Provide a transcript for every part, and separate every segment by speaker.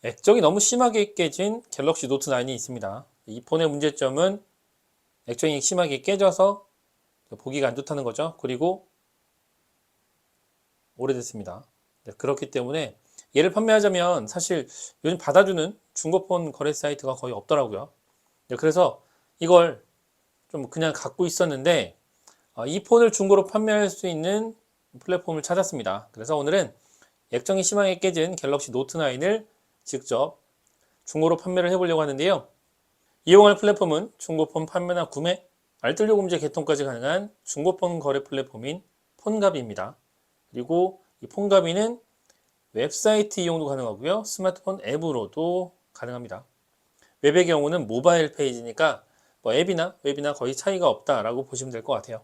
Speaker 1: 액정이 너무 심하게 깨진 갤럭시 노트 9이 있습니다. 이 폰의 문제점은 액정이 심하게 깨져서 보기가 안 좋다는 거죠. 그리고 오래됐습니다. 네, 그렇기 때문에 얘를 판매하자면 사실 요즘 받아주는 중고폰 거래 사이트가 거의 없더라고요. 네, 그래서 이걸 좀 그냥 갖고 있었는데 이 폰을 중고로 판매할 수 있는 플랫폼을 찾았습니다. 그래서 오늘은 액정이 심하게 깨진 갤럭시 노트 9을 직접 중고로 판매를 해보려고 하는데요. 이용할 플랫폼은 중고폰 판매나 구매, 알뜰 요금제 개통까지 가능한 중고폰 거래 플랫폼인 폰가비입니다. 그리고 이 폰가비는 웹사이트 이용도 가능하고요. 스마트폰 앱으로도 가능합니다. 웹의 경우는 모바일 페이지니까 뭐 앱이나 웹이나 거의 차이가 없다라고 보시면 될 것 같아요.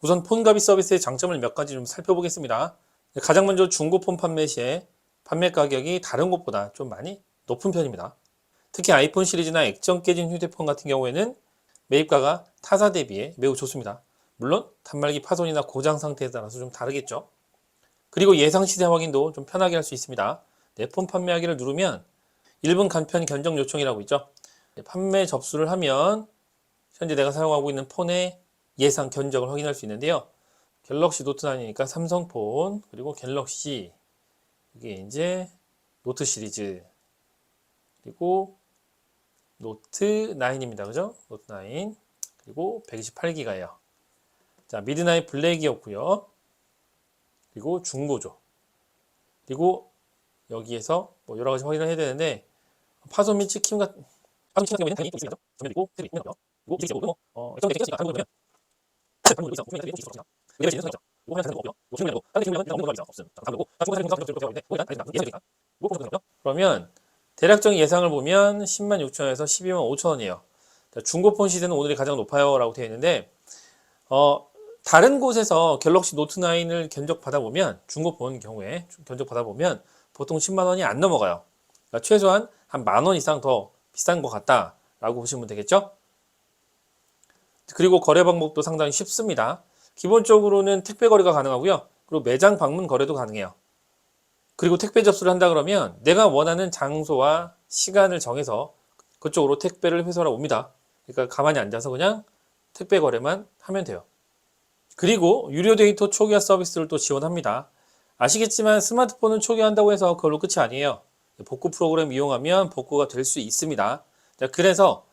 Speaker 1: 우선 폰가비 서비스의 장점을 몇 가지 좀 살펴보겠습니다. 가장 먼저 중고폰 판매 시에 판매 가격이 다른 곳보다 좀 많이 높은 편입니다. 특히 아이폰 시리즈나 액정 깨진 휴대폰 같은 경우에는 매입가가 타사 대비에 매우 좋습니다. 물론 단말기 파손이나 고장 상태에 따라서 좀 다르겠죠. 그리고 예상 시세 확인도 좀 편하게 할 수 있습니다. 내 폰 판매하기를 누르면 1분 간편 견적 요청이라고 있죠. 판매 접수를 하면 현재 내가 사용하고 있는 폰의 예상 견적을 확인할 수 있는데요. 갤럭시 노트 9이니까 삼성폰, 그리고 갤럭시, 이게 이제 노트 시리즈, 그리고 노트 9입니다. 그죠? 노트 9. 그리고 128기가예요. 자, 미드나잇 블랙이었고요. 그리고 중고죠. 그리고 여기에서 뭐 여러 가지 확인을 해야 되는데 파손 및 찍힘 같은 경우에는 당연히 또 있습니다. 전면도 있고, 탭이 있는 거죠. 그리고 이제 뭐 액정이 깨졌으니까 다른 거 보면 다른 거 있어. 분명히 탭이 있을 수 있습니다. 의뢰가 있는 상황이죠. 이거 하면 다른 거 없고요. 이거 실물이고 다른 실물은 내가 없는 거 있어. 없음. 다른 거고. 중고 사실 공사가 들어가고 있는데 이거 일단 예상이니까. 이거 공사가 들어가요. 그러면 대략적인 예상을 보면 10만 6천원에서 12만 5천원이에요. 중고폰 시세는 오늘이 가장 높아요 라고 되어 있는데 다른 곳에서 갤럭시 노트 9을 견적 받아보면 중고폰 경우에 견적 받아보면 보통 10만 원이 안 넘어가요. 그러니까 최소한 한 만 원 이상 더 비싼 것 같다 라고 보시면 되겠죠. 그리고 거래 방법도 상당히 쉽습니다. 기본적으로는 택배 거래가 가능하고요. 그리고 매장 방문 거래도 가능해요. 그리고 택배 접수를 한다 그러면 내가 원하는 장소와 시간을 정해서 그쪽으로 택배를 회수하러 옵니다. 그러니까 가만히 앉아서 그냥 택배 거래만 하면 돼요. 그리고 유료 데이터 초기화 서비스를 또 지원합니다. 아시겠지만 스마트폰은 초기화한다고 해서 그걸로 끝이 아니에요. 복구 프로그램 이용하면 복구가 될 수 있습니다. 그래서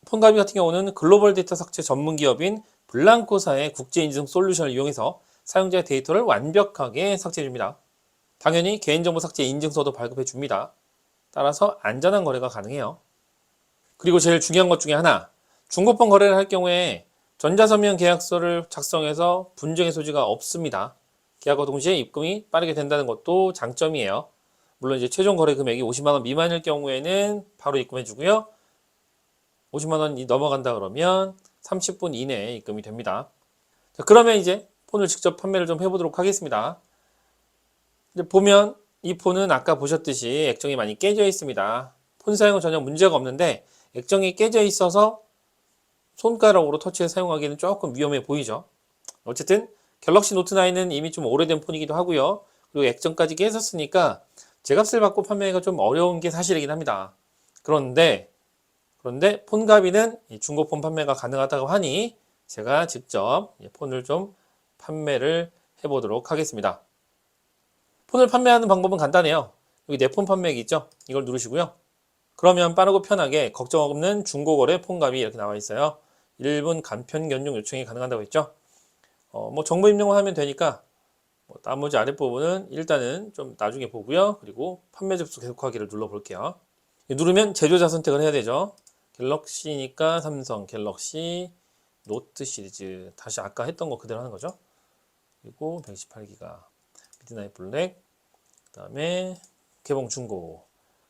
Speaker 1: 폰가비 같은 경우는 글로벌 데이터 삭제 전문 기업인 블랑코사의 국제 인증 솔루션을 이용해서 사용자의 데이터를 완벽하게 삭제해 줍니다. 당연히 개인정보 삭제 인증서도 발급해 줍니다. 따라서 안전한 거래가 가능해요. 그리고 제일 중요한 것 중에 하나, 중고폰 거래를 할 경우에 전자서면 계약서를 작성해서 분쟁의 소지가 없습니다. 계약과 동시에 입금이 빠르게 된다는 것도 장점이에요. 물론 이제 최종 거래 금액이 50만 원 미만일 경우에는 바로 입금해 주고요. 50만 원이 넘어간다 그러면 30분 이내에 입금이 됩니다. 자, 그러면 이제 폰을 직접 판매를 좀 해보도록 하겠습니다. 이제 보면 이 폰은 아까 보셨듯이 액정이 많이 깨져 있습니다. 폰 사용은 전혀 문제가 없는데 액정이 깨져 있어서 손가락으로 터치해 사용하기는 조금 위험해 보이죠. 어쨌든 갤럭시 노트 9은 이미 좀 오래된 폰이기도 하고요. 그리고 액정까지 깨졌으니까 제값을 받고 판매가 좀 어려운 게 사실이긴 합니다. 그런데 폰가비는 중고폰 판매가 가능하다고 하니 제가 직접 폰을 좀 판매를 해보도록 하겠습니다. 폰을 판매하는 방법은 간단해요. 여기 내 폰 판매기 있죠? 이걸 누르시고요. 그러면 빠르고 편하게 걱정 없는 중고거래 폰가비 이렇게 나와 있어요. 1분 간편 견적 요청이 가능하다고 했죠. 뭐 정보 입력을 하면 되니까 나머지 아랫부분은 일단은 좀 나중에 보고요. 그리고 판매 접수 계속하기를 눌러볼게요. 누르면 제조자 선택을 해야 되죠. 갤럭시니까 삼성 갤럭시 노트 시리즈, 다시 아까 했던 거 그대로 하는 거죠. 그리고 128기가 미드나잇 블랙, 그 다음에 개봉 중고.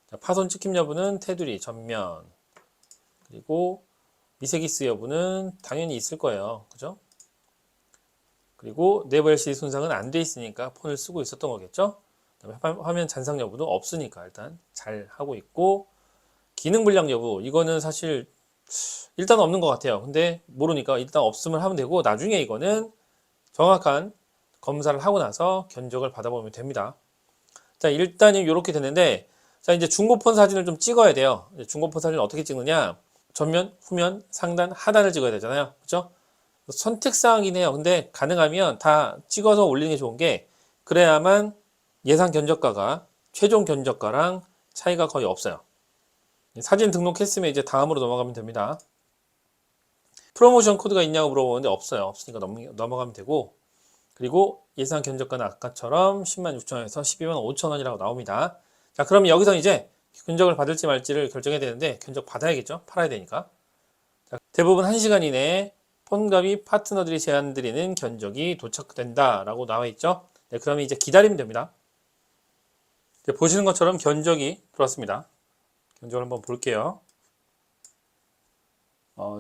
Speaker 1: 자, 파손 찍힘 여부는 테두리 전면, 그리고 미세기스 여부는 당연히 있을 거예요. 그죠? 그리고 내부 LCD 손상은 안 돼 있으니까 폰을 쓰고 있었던 거겠죠. 그다음에 화면 잔상 여부도 없으니까 일단 잘 하고 있고, 기능 불량 여부, 이거는 사실 일단 없는 것 같아요. 근데 모르니까 일단 없으면 하면 되고, 나중에 이거는 정확한 검사를 하고 나서 견적을 받아보면 됩니다. 자, 일단 이렇게 됐는데, 자, 이제 중고폰 사진을 좀 찍어야 돼요. 중고폰 사진을 어떻게 찍느냐? 전면, 후면, 상단, 하단을 찍어야 되잖아요. 그죠? 선택사항이긴 해요. 근데 가능하면 다 찍어서 올리는 게 좋은 게, 그래야만 예상 견적가가 최종 견적가랑 차이가 거의 없어요. 사진 등록했으면 이제 다음으로 넘어가면 됩니다. 프로모션 코드가 있냐고 물어보는데 없어요. 없으니까 넘어가면 되고, 그리고 예상 견적가는 아까처럼 10만 6천원에서 12만 5천원이라고 나옵니다. 자, 그럼 여기서 이제 견적을 받을지 말지를 결정해야 되는데, 견적 받아야겠죠? 팔아야 되니까. 자, 대부분 1시간 이내에 폰갑이 파트너들이 제안드리는 견적이 도착된다라고 나와 있죠? 네, 그러면 이제 기다리면 됩니다. 보시는 것처럼 견적이 들어왔습니다. 견적을 한번 볼게요.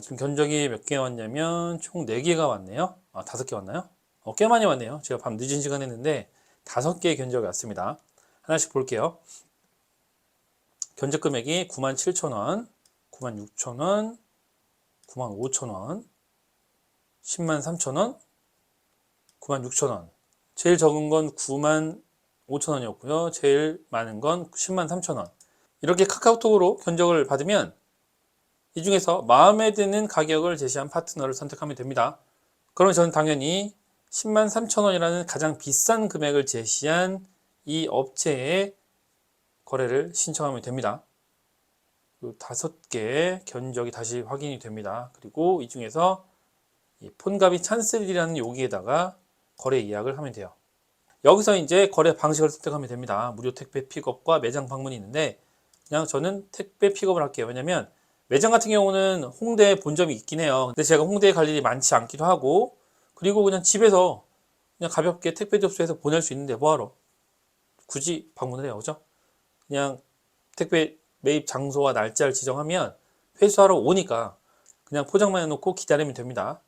Speaker 1: 지금 견적이 몇 개 왔냐면 총 4개가 왔네요. 5개 왔나요? 꽤 많이 왔네요. 제가 밤 늦은 시간에 했는데 5개의 견적이 왔습니다. 하나씩 볼게요. 견적 금액이 97,000원, 96,000원, 95,000원, 103,000원, 96,000원. 제일 적은 건 95,000원이었고요. 제일 많은 건 103,000원. 이렇게 카카오톡으로 견적을 받으면 이 중에서 마음에 드는 가격을 제시한 파트너를 선택하면 됩니다. 그러면 저는 당연히 103,000원이라는 가장 비싼 금액을 제시한 이 업체에 거래를 신청하면 됩니다. 5개 견적이 다시 확인이 됩니다. 그리고 이 중에서 이 폰갑이 찬스리라는 여기에다가 거래 예약을 하면 돼요. 여기서 이제 거래 방식을 선택하면 됩니다. 무료 택배 픽업과 매장 방문이 있는데 그냥 저는 택배 픽업을 할게요. 왜냐면 매장 같은 경우는 홍대에 본점이 있긴 해요. 근데 제가 홍대에 갈 일이 많지 않기도 하고, 그리고 그냥 집에서 그냥 가볍게 택배 접수해서 보낼 수 있는데 뭐하러 굳이 방문을 해요. 그죠? 그냥 택배 매입 장소와 날짜를 지정하면 회수하러 오니까 그냥 포장만 해놓고 기다리면 됩니다.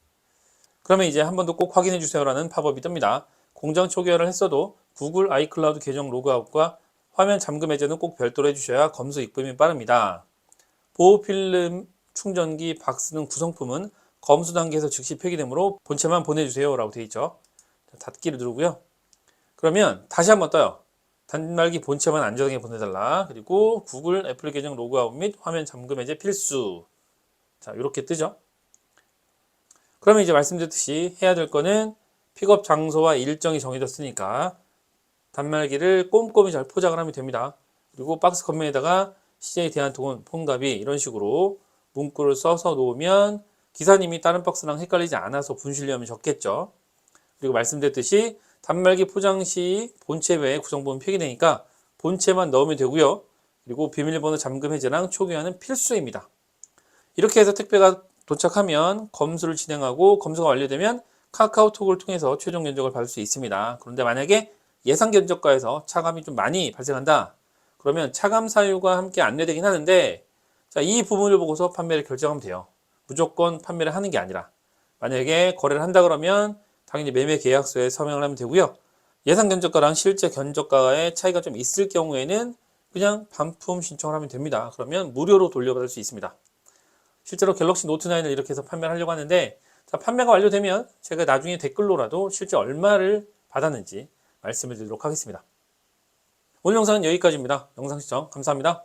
Speaker 1: 그러면 이제 한 번 더 꼭 확인해 주세요라는 팝업이 뜹니다. 공장 초기화를 했어도 구글 아이클라우드 계정 로그아웃과 화면 잠금 해제는 꼭 별도로 해주셔야 검수 입금이 빠릅니다. 보호필름 충전기 박스 등 구성품은 검수 단계에서 즉시 폐기되므로 본체만 보내주세요 라고 되어 있죠. 닫기를 누르고요. 그러면 다시 한번 떠요. 단말기 본체만 안전하게 보내달라. 그리고 구글 애플 계정 로그아웃 및 화면 잠금 해제 필수. 자, 이렇게 뜨죠. 그러면 이제 말씀드렸듯이 해야 될 거는 픽업 장소와 일정이 정해졌으니까 단말기를 꼼꼼히 잘 포장을 하면 됩니다. 그리고 박스 겉면에다가 CJ 대한통운 폰갑이 이런 식으로 문구를 써서 놓으면 기사님이 다른 박스랑 헷갈리지 않아서 분실량이 적겠죠. 그리고 말씀드렸듯이 단말기 포장 시 본체 외에 구성부는 폐기되니까 본체만 넣으면 되고요. 그리고 비밀번호 잠금 해제랑 초기화는 필수입니다. 이렇게 해서 택배가 도착하면 검수를 진행하고 검수가 완료되면 카카오톡을 통해서 최종 견적을 받을 수 있습니다. 그런데 만약에 예상 견적가에서 차감이 좀 많이 발생한다. 그러면 차감 사유가 함께 안내되긴 하는데, 자, 이 부분을 보고서 판매를 결정하면 돼요. 무조건 판매를 하는 게 아니라 만약에 거래를 한다 그러면 당연히 매매 계약서에 서명을 하면 되고요. 예상 견적가랑 실제 견적가의 차이가 좀 있을 경우에는 그냥 반품 신청을 하면 됩니다. 그러면 무료로 돌려받을 수 있습니다. 실제로 갤럭시 노트9을 이렇게 해서 판매를 하려고 하는데, 자, 판매가 완료되면 제가 나중에 댓글로라도 실제 얼마를 받았는지 말씀을 드리도록 하겠습니다. 오늘 영상은 여기까지입니다. 영상 시청 감사합니다.